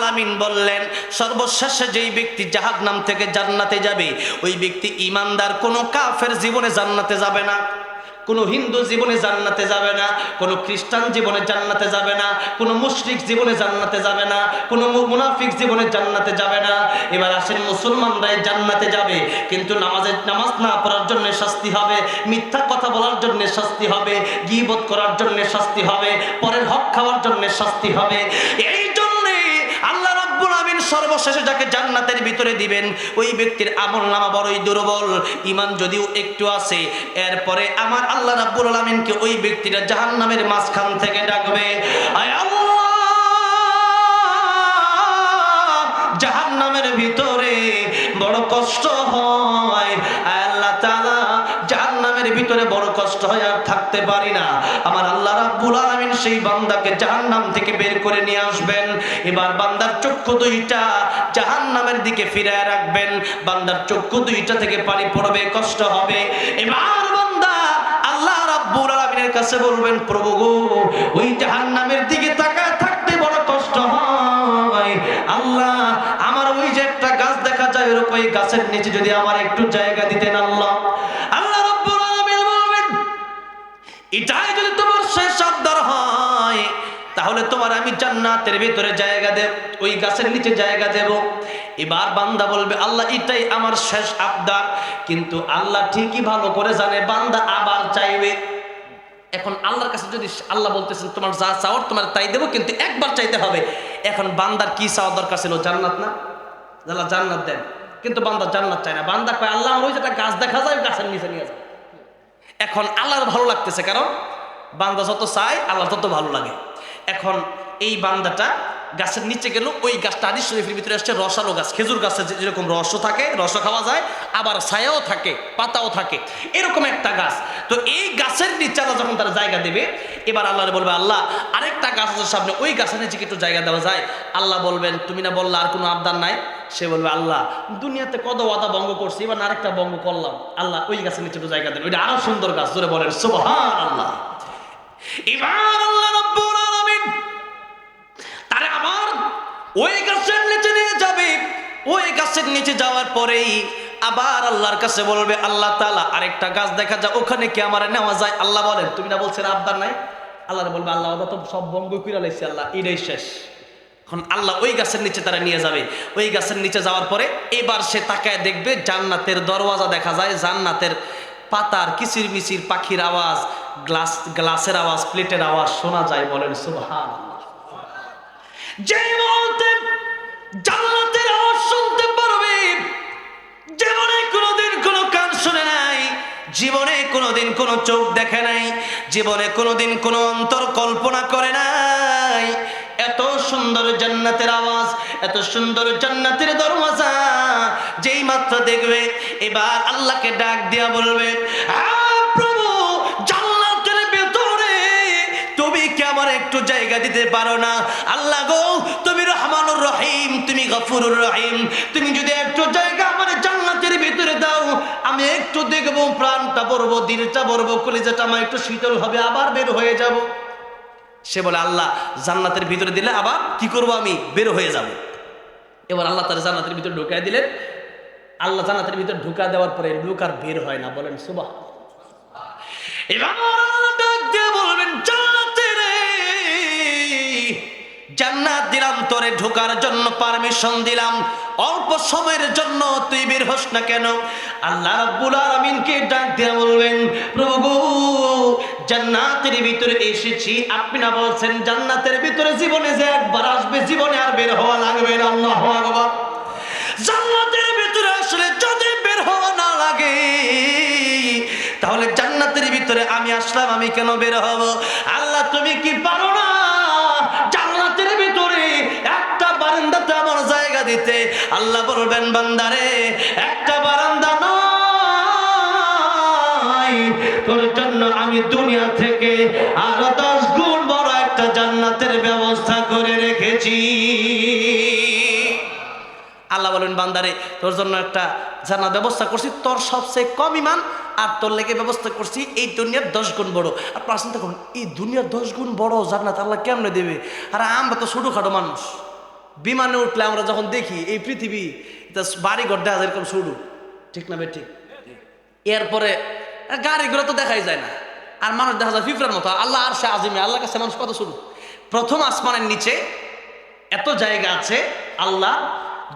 আলামিন বললেন সর্বশেষে যেই ব্যক্তি জাহান্নাম থেকে জান্নাতে যাবে ওই ব্যক্তি ঈমানদার। কোনো কাফের জীবনে জান্নাতে যাবে না, কোনো হিন্দু জীবনে জান্নাতে যাবে না, কোনো খ্রিস্টান জীবনে জান্নাতে যাবে না, কোনো মুশরিক জীবনে জান্নাতে যাবে না, কোনো মুনাফিক জীবনে জান্নাতে যাবে না। এবার আসেন মুসলমানরাই জান্নাতে যাবে, কিন্তু নামাজ না পড়ার জন্য শাস্তি হবে, মিথ্যা কথা বলার জন্য শাস্তি হবে, গীবত করার জন্য শাস্তি হবে, পরের হক খাওয়ার জন্য শাস্তি হবে। এই জন্যে আল্লাহ রাব্বুল আমিন সর্বশেষে যাকে জান্নাতের ভিতরে দিবেন ওই ব্যক্তির আমলনামা বড়ই দুর্বল, ঈমান যদিও একটু আছে। এরপরে আমার আল্লাহ রাব্বুল আমিনকে ওই ব্যক্তিটা জাহান্নামের মাঝখান থেকে ডাকবে, আয় আল্লাহ, জাহান্নামের ভিতরে বড় কষ্ট হয়, আয় আল্লাহ তাআলা জাহান্নামের ভিতরে বড় কষ্ট হয়, আর থাকতে পারি না। আমার আল্লাহ রাব্বুল আমিন সেই বান্দাকে জাহান্নাম থেকে বের করে নিয়ে আসবেন। এবার বান্দার চক্ষু দুইটা জাহান্নামের দিকে ফিরায় রাখবেন, বান্দার চক্ষু দুইটা থেকে পানি পড়বে, কষ্ট হবে। এবার বান্দা আল্লাহ রাব্বুল আমিনের কাছে বলবেন, প্রভু গো, ওই জাহান্নামের দিকে তাকায় থাকতে বড় কষ্ট হয়, আল্লাহ আমার ওই যে একটা গাছ দেখা যায় ওরকম ওই গাছের নিচে যদি আমার একটু জায়গা দিতেন। আল্লাহ রাব্বুল আমিন বলবেন, এটাই যদি তোমার শেষ আবদার হয় তাহলে তোমার আমি জান্নাতের ভিতরে জায়গা দেব, ওই গাছের নিচে জায়গা দেব। এবার বান্দা বলবে, আল্লাহ এটাই আমার শেষ আবদার। কিন্তু আল্লাহ ঠিকই ভালো করে জানে বান্দা আবার চাইবে। এখন আল্লাহর কাছে যদি আল্লাহ বলতেছেন তোমার যা চাওয়ার তোমার তাই দেবো, কিন্তু একবার চাইতে হবে। এখন বান্দার কি চাওয়ার দরকার ছিল? জান্নাত না? আল্লাহ জান্নাত দেন, কিন্তু বান্দা জান্নাত চায় না। বান্দা কয়, আল্লাহ ওই যেটা গাছ দেখা যায় গাছের নিচে নিয়ে যায়। এখন আল্লাহর ভালো লাগতেছে, কারণ বান্দা যত চায় আল্লাহ তত ভালো লাগে। এখন এই বান্দাটা গাছের নিচে গেল, ওই গাছটা হাদিস শরীফের ভিতরে আসছে রসালো গাছ, খেজুর গাছে যেরকম রসও থাকে, রসও খাওয়া যায়, আবার ছায়াও থাকে, পাতাও থাকে, এরকম একটা গাছ। তো এই গাছের নিচে আল্লাহ যখন তারা জায়গা দেবে, এবার আল্লাহ বলবে, আল্লাহ আরেকটা গাছ আছে সামনে, ওই গাছের নিচে একটু জায়গা দেওয়া যায়? আল্লাহ বলবেন, তুমি না বললা আর কোনো আবদার নাই? সে বলবে, আল্লাহ দুনিয়াতে কত ওয়াদা ভঙ্গ করছি, এবার আরেকটা ভঙ্গ করলাম, আল্লাহ ওই গাছের নিচে একটু জায়গা দেন, ওইটা আরো সুন্দর গাছ। জোরে বলেন সুবহানাল্লাহ। এবার আল্লাহ রাব্বুল আলামিন তারে আবার ওই গাছের নিচে নিয়ে যাবে। ওই গাছের নিচে যাওয়ার পরেই আবার আল্লাহর কাছে বলবে, আল্লাহ তাআলা আরেকটা গাছ দেখা যায়, ওখানে কি আমার নেওয়া যায়? আল্লাহ বলেন, তুমি না বলছেন আবদার নাই? আল্লাহ বলবে, আল্লাহ ওটা তো সব ভঙ্গ কইরা লাইছি, আল্লাহ এটাই শেষ। এখন আল্লাহ ওই গাছের নিচে তারা নিয়ে যাবে। ওই গাছের নিচে যাওয়ার পরে এবার সে তাকায় দেখবে জান্নাতের দরওয়াজা দেখা যায়, জান্নাতের পাতার কিচির মিচির পাখির আওয়াজ, গ্লাসের আওয়াজ, প্লেটের আওয়াজ শোনা যায়। বলেন সুবহানাল্লাহ। যে মুহূর্তে জান্নাতের আওয়াজ শুনতে পারবে, জীবনে কোনোদিন কোনো কান শুনে নাই, জীবনে কোনোদিন কোনো চোখ দেখে নাই, জীবনে কোনোদিন কোনো অন্তর কল্পনা করে নাই, এত সুন্দর জান্নাতের আওয়াজ, এত সুন্দর জান্নাতের দরওয়াজা যেই মাত্র দেখবে, এবার আল্লাহকে ডাক দিয়া বলবে, প্রভু জান্নাতের ভিতরে তুমি কি আমার একটু জায়গা দিতে পারো না? আল্লাহ গো, তুমি রহমানুর রহিম, তুমি গফুরুর রহিম, তুমি যদি একটু জায়গা আমার জান্নাতের ভিতরে দাও, আমি একটু দেখবো, প্রাণটা ভরবো, দিলটা ভরবো, কলিজাটা আমার একটু শীতল হবে, আবার বের হয়ে যাব। সে বলে, আল্লাহ জান্নাতের ভিতরে দিলে আবার কি করব? আমি বের হয়ে যাব। এবার আল্লাহ তার জান্নাতের ভিতরে ঢুকায় দিলেন। আল্লাহ জান্নাতের ভিতরে ঢুকা দেওয়ার পরে লোক আর বের হয় না। বলেন সুবহানাল্লাহ। এবার আল্লাহ ডাক দিয়ে বলবেন, জান্নাতের জান্নাত দিলাম তোরে, ঢোকার জন্য পারমিশন দিলাম, অল্প সময়ের জন্য তুই বের হস না কেন? আল্লাহ রাব্বুল আলামিনকে ডাক দিয়ে বলবেন, প্রভু জান্নাতের ভিতরে এসেছি, আপনি না বলছেন জান্নাতের ভিতরে জীবনে যে একবার আসবে, জীবনে আর বের হওয়া লাগবে না। আল্লাহু আকবার। জান্নাতের ভিতরে আসলে যদি বের হওয়া না লাগে, তাহলে জান্নাতের ভিতরে আমি আসলাম, আমি কেন বের হব? আল্লাহ তুমি কি পারো না জান্নাতের ভিতরে একটা বারান্দাতে আমার জায়গা দিতে? আল্লাহ বলবেন, বান্দারে একটা বারান্দা নয়, তোর জন্য আমি দুনিয়া থেকে আরো 10 গুণ বড় একটা জান্নাতের ব্যবস্থা করে রেখেছি। আল্লাহ বলেন, বান্দারে তোর জন্য একটা জান্নাত ব্যবস্থা করছি, তোর সবচেয়ে কম ঈমান আর তোর লেগে ব্যবস্থা করছি এই দুনিয়ার 10 গুণ বড়। আর চিন্তা করুন, এই দুনিয়ার 10 গুণ বড় জান্নাত আল্লাহ কেমনে দেবে? আর আমরা তো ছোটখাটো মানুষ, বিমানে উঠলে আমরা যখন দেখি এই পৃথিবী বাড়ি ঘর দেখা যায় এরকম শুরু, ঠিক না বে ঠিক? এরপরে গাড়িগুলো তো দেখাই যায় না, আর মানুষ দেখা যায় ফিফরার মতো। আল্লাহ আর সে আজিমে, আল্লাহর কাছে মানুষ কত শুরু। প্রথম আসমানের নিচে এত জায়গা আছে, আল্লাহ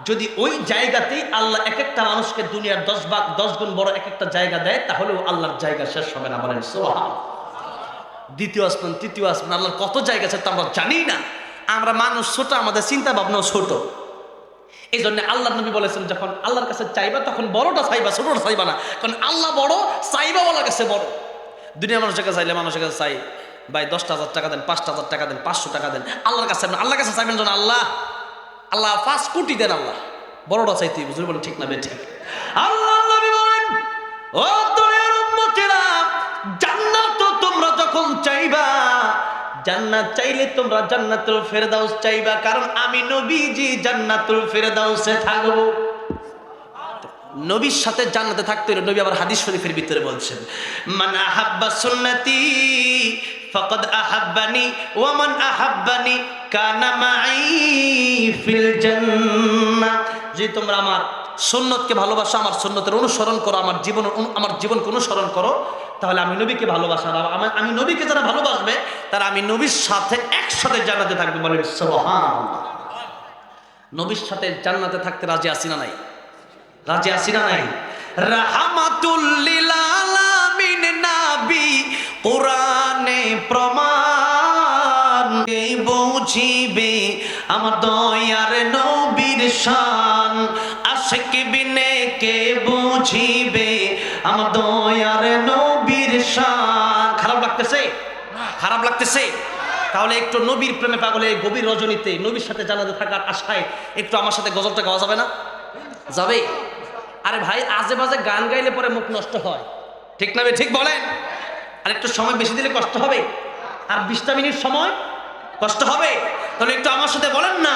যদি ওই জায়গাতেই আল্লাহ এক একটা মানুষকে দুনিয়ার 10 গুণ বড় এক একটা জায়গা দেয়, তাহলেও আল্লাহর জায়গা শেষ হবে না। বলেন সুবহানাল্লাহ। দ্বিতীয় আসমান, তৃতীয় আসমান, আল্লাহর কত জায়গা আছে তা আমরা জানি না। আমরা মানুষ ছোট, আমাদের চিন্তা ভাবনাও ছোট। এই জন্য আল্লাহ নবী বলেছেন, যখন আল্লাহর কাছে চাইবা তখন বড়টা চাইবা, ছোটটা চাইবা না। কারণ আল্লাহ বড়, চাইবা আল্লাহর কাছে বড়। দুনিয়া মানুষের কাছে চাইলে মানুষের কাছে চাই ভাই 10,000 টাকা দেন, 5,000 টাকা দেন, 500 টাকা দেন। আল্লাহর কাছে আল্লাহর কাছে চাইবেন যেন আল্লাহ 5 কোটি দেন। আল্লাহ বড়টা চাইতে বুঝলি, বলেন ঠিক না বে ঠিক? আল্লাহ নবী বলেন, ও দুনিয়ার উম্মতেরা, জান্নাত তোমরা যখন চাইবা, জান্নাত চাইলে তোমরা জান্নাতুল ফেরদাউস চাইবা, কারণ আমি নবীজি জান্নাতুল ফেরদাউসে থাকবো। নবীর সাথে জান্নাতে থাকতে হলে নবী আবার হাদিস শরীফের ভিতরে বলছেন, মান আহাব্বা সুন্নতি ফাকাদ আহাব্বানি ওয়া মান আহাব্বানি কানা মাই ফিল জান্নাহ। যে তোমরা আমার সুন্নতকে ভালোবাসো, আমার সুন্নতের অনুসরণ করো, আমার জীবনকে অনুসরণ করো, তাহলে আমি নবীকে ভালোবাসা, আমি নবীকে যারা ভালোবাসবে তারা আমি নবীর সাথে একসাথে জান্নাতে থাকবে। বলেন সুবহানাল্লাহ। নবীর সাথে জান্নাতে থাকতে রাজি আছি না নাই? রাজি আছি না নাই? রাহমাতুল লিল আলামিন নবী কোরআনে প্রমাণ, কে বুঝিবে আমার দয়ার নবীর শান, আশিক বিনে কে বুঝিবে আমার দয়ার নবীর শান। খারাপ লাগতেছে? খারাপ লাগতেছে? তাহলে একটু নবীর প্রেমে পাগলে গভীর রজনীতে নবীর সাথে জান্নাতে থাকার আশায় একটু আমার সাথে গজলটা গাওয়া যাবে না? যাবে? আরে ভাই, আজে বাজে গান গাইলে পরে মুখ নষ্ট হয়, ঠিক না ভাই? ঠিক বলেন। আর একটু সময় বেশি দিলে কষ্ট হবে, আর 20টা মিনিট সময় কষ্ট হবে। তাহলে একটু আমার সাথে বলেন না,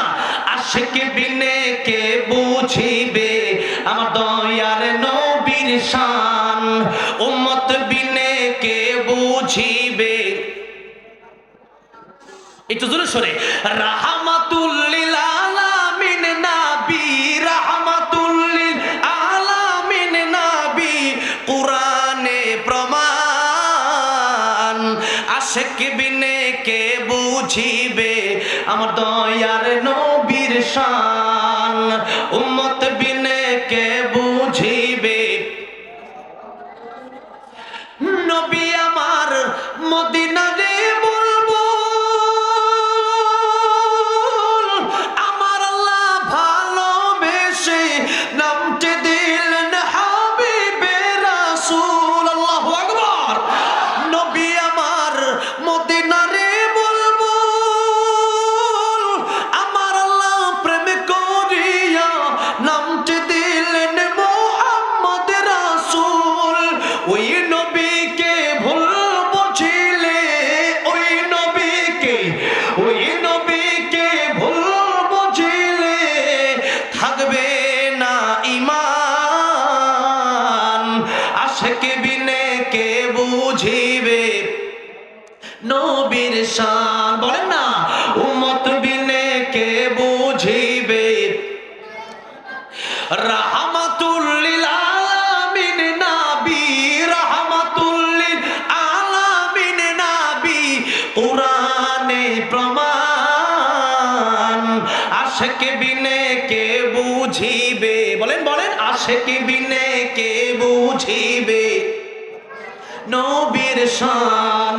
আশিক বিনে কে বুঝিবে আমার দয়ার নবীর শান, উম্মত বিনে কে বুঝিবে। একটু জোরে সরে, রাহমাতুল লিল আলামিন নবী, রাহমাতুল লিল আলামিন নবী কোরআনে প্রমাণ, আশিক বিনে কে বুঝিবে আমার দয়ার নবীর শান, উম্মত বিনে কে বুঝিবে। নবী আমার মদিনা রে বলবো, আমার আল্লাহ ভালোবেসে নামতে দিলেন হাবিবে রাসূল। আল্লাহু আকবার। নবী আমার মদিনা রে বলবো, আমার আল্লাহ প্রেম করিয়া নামতে দিলেন মুহাম্মদ রাসূল। ওই নবীকে ভুল বুঝিলে, ওই নবীকে ভুল বুঝিলে থাকবে না ঈমান, আশিক বিনে কে বুঝিবে নবীর শান। বলেন না, উম্মত বিনে কে বুঝিবে। রাহমাতুল লিল আলামিন নবী, রাহমাতুল লিল আলামিন নবী কোরআনে প্রমাণ, আশিক বিনে কে বুঝিবে। বলেন বলেন, আশিক বিনে কে বুঝিবে নবীর শান,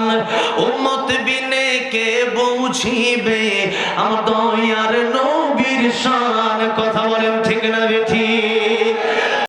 উম্মত বিনে কে বুঝিবে আমার দয়ার নবীর শান। কথা বলেন ঠিক না বেঠিক?